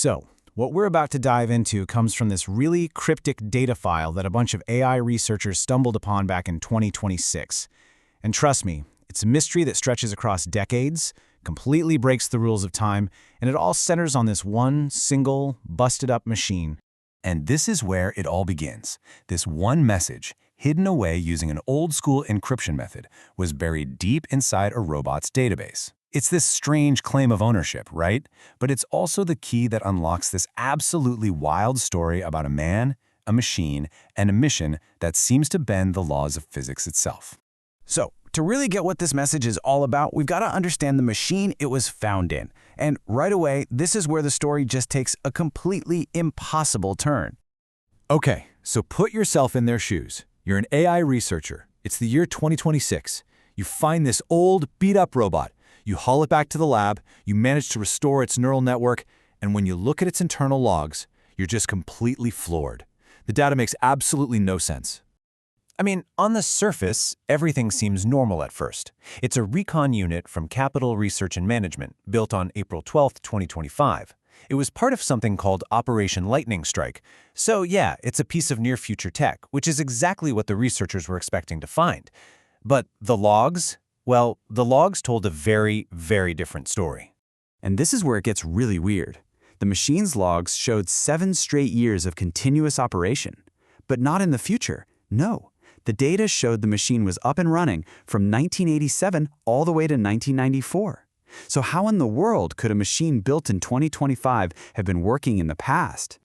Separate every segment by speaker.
Speaker 1: So, what we're about to dive into comes from this really cryptic data file that a bunch of AI researchers stumbled upon back in 2026. And trust me, it's a mystery that stretches across decades, completely breaks the rules of time, and it all centers on this one single, busted-up machine.
Speaker 2: And this is where it all begins. This one message, hidden away using an old-school encryption method, was buried deep inside a robot's database. It's this strange claim of ownership, right? But it's also the key that unlocks this absolutely wild story about a man, a machine, and a mission that seems to bend the laws of physics itself.
Speaker 1: So, to really get what this message is all about, we've got to understand the machine it was found in. And right away, this is where the story just takes a completely impossible turn.
Speaker 3: Okay, so put yourself in their shoes. You're an AI researcher. It's the year 2026. You find this old, beat-up robot. You haul it back to the lab, you manage to restore its neural network, and when you look at its internal logs, you're just completely floored. The data makes absolutely no sense.
Speaker 4: I mean, on the surface, everything seems normal at first. It's a recon unit from Capital Research and Management, built on April 12, 2025. It was part of something called Operation Lightning Strike. So yeah, it's a piece of near-future tech, which is exactly what the researchers were expecting to find. But the logs? Well, the logs told a very, very different story.
Speaker 1: And this is where it gets really weird. The machine's logs showed 7 straight years of continuous operation. But not in the future, no. The data showed the machine was up and running from 1987 all the way to 1994. So how in the world could a machine built in 2025 have been working in the past?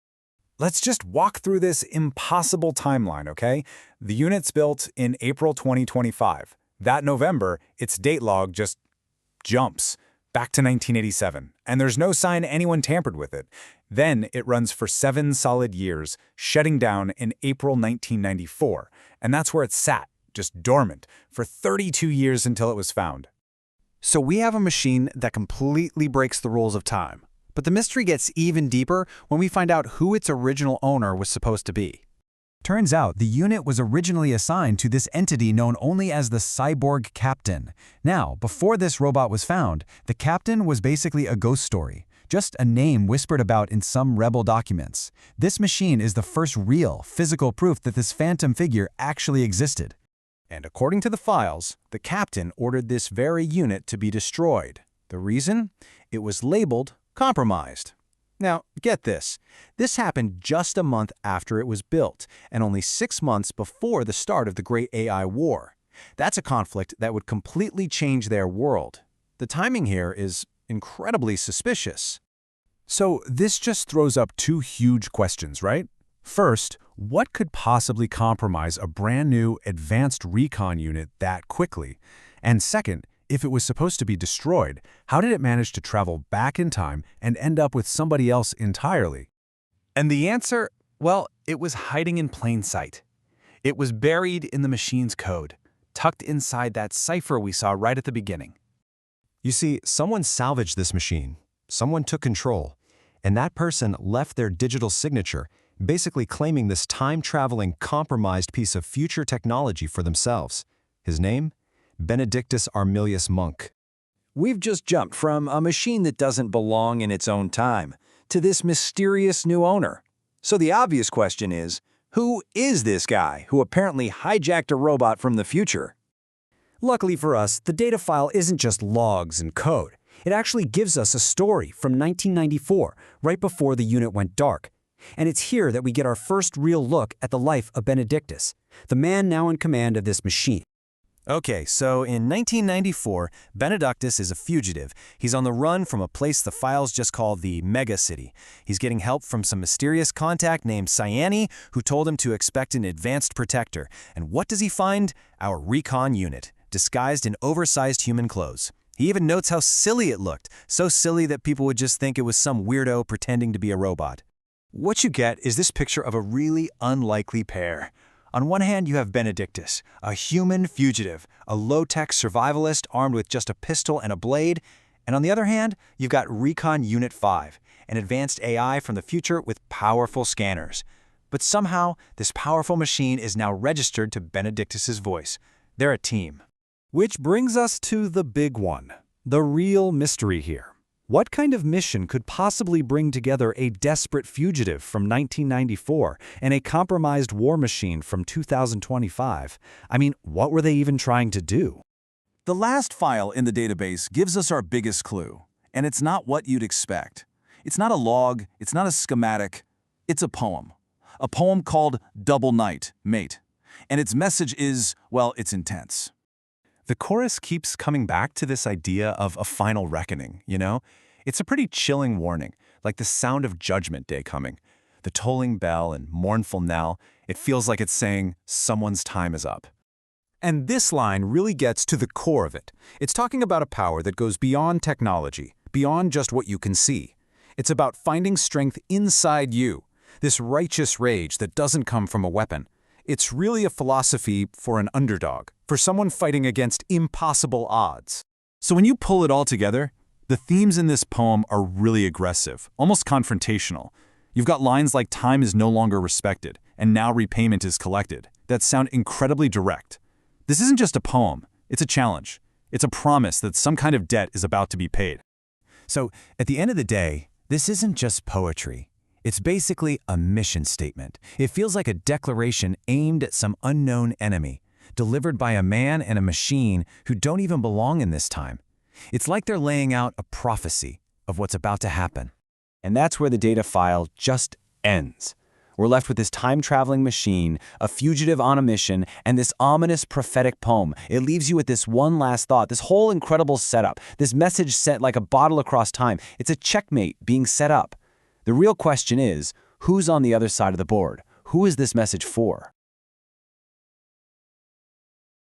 Speaker 5: Let's just walk through this impossible timeline, okay? The unit's built in April 2025. That November, its date log just jumps back to 1987, and there's no sign anyone tampered with it. Then it runs for 7 solid years, shutting down in April 1994, and that's where it sat, just dormant, for 32 years until it was found.
Speaker 1: So we have a machine that completely breaks the rules of time. But the mystery gets even deeper when we find out who its original owner was supposed to be.
Speaker 2: Turns out the unit was originally assigned to this entity known only as the Cyborg Captain. Now, before this robot was found, the Captain was basically a ghost story, just a name whispered about in some rebel documents. This machine is the first real, physical proof that this phantom figure actually existed.
Speaker 4: And according to the files, the captain ordered this very unit to be destroyed. The reason? It was labeled compromised. Now, get this. This happened just a month after it was built, and only 6 months before the start of the Great AI War. That's a conflict that would completely change their world. The timing here is incredibly suspicious.
Speaker 2: So this just throws up 2 huge questions, right? First, what could possibly compromise a brand new advanced recon unit that quickly? And second, if it was supposed to be destroyed, how did it manage to travel back in time and end up with somebody else entirely?
Speaker 1: And the answer, well, it was hiding in plain sight. It was buried in the machine's code, tucked inside that cipher we saw right at the beginning.
Speaker 4: You see, someone salvaged this machine. Someone took control. And that person left their digital signature, basically claiming this time-traveling, compromised piece of future technology for themselves. His name? Benedictus Armilius Monk.
Speaker 6: We've just jumped from a machine that doesn't belong in its own time to this mysterious new owner. So the obvious question is, who is this guy who apparently hijacked a robot from the future?
Speaker 7: Luckily for us, the data file isn't just logs and code. It actually gives us a story from 1994, right before the unit went dark. And it's here that we get our first real look at the life of Benedictus, the man now in command of this machine.
Speaker 4: Okay, so in 1994, Benedictus is a fugitive. He's on the run from a place the files just call the Mega City. He's getting help from some mysterious contact named Cyani, who told him to expect an advanced protector. And what does he find? Our recon unit, disguised in oversized human clothes. He even notes how silly it looked, so silly that people would just think it was some weirdo pretending to be a robot.
Speaker 1: What you get is this picture of a really unlikely pair. On one hand, you have Benedictus, a human fugitive, a low-tech survivalist armed with just a pistol and a blade. And on the other hand, you've got Recon Unit 5, an advanced AI from the future with powerful scanners. But somehow, this powerful machine is now registered to Benedictus's voice. They're a team.
Speaker 3: Which brings us to the big one, the real mystery here.
Speaker 6: What kind of mission could possibly bring together a desperate fugitive from 1994 and a compromised war machine from 2025? I mean, what were they even trying to do?
Speaker 8: The last file in the database gives us our biggest clue, and it's not what you'd expect. It's not a log, it's not a schematic, it's a poem. A poem called Double Night, Mate. And its message is, well, it's intense.
Speaker 2: The chorus keeps coming back to this idea of a final reckoning, you know? It's a pretty chilling warning, like the sound of Judgment Day coming. The tolling bell and mournful knell, it feels like it's saying someone's time is up.
Speaker 3: And this line really gets to the core of it. It's talking about a power that goes beyond technology, beyond just what you can see. It's about finding strength inside you, this righteous rage that doesn't come from a weapon. It's really a philosophy for an underdog, for someone fighting against impossible odds.
Speaker 1: So when you pull it all together, the themes in this poem are really aggressive, almost confrontational. You've got lines like time is no longer respected, and now repayment is collected, that sound incredibly direct. This isn't just a poem, it's a challenge. It's a promise that some kind of debt is about to be paid.
Speaker 4: So, at the end of the day, this isn't just poetry. It's basically a mission statement. It feels like a declaration aimed at some unknown enemy, delivered by a man and a machine who don't even belong in this time. It's like they're laying out a prophecy of what's about to happen.
Speaker 6: And that's where the data file just ends. We're left with this time-traveling machine, a fugitive on a mission, and this ominous prophetic poem. It leaves you with this one last thought, this whole incredible setup, this message sent like a bottle across time. It's a checkmate being set up. The real question is, who's on the other side of the board? Who is this message for?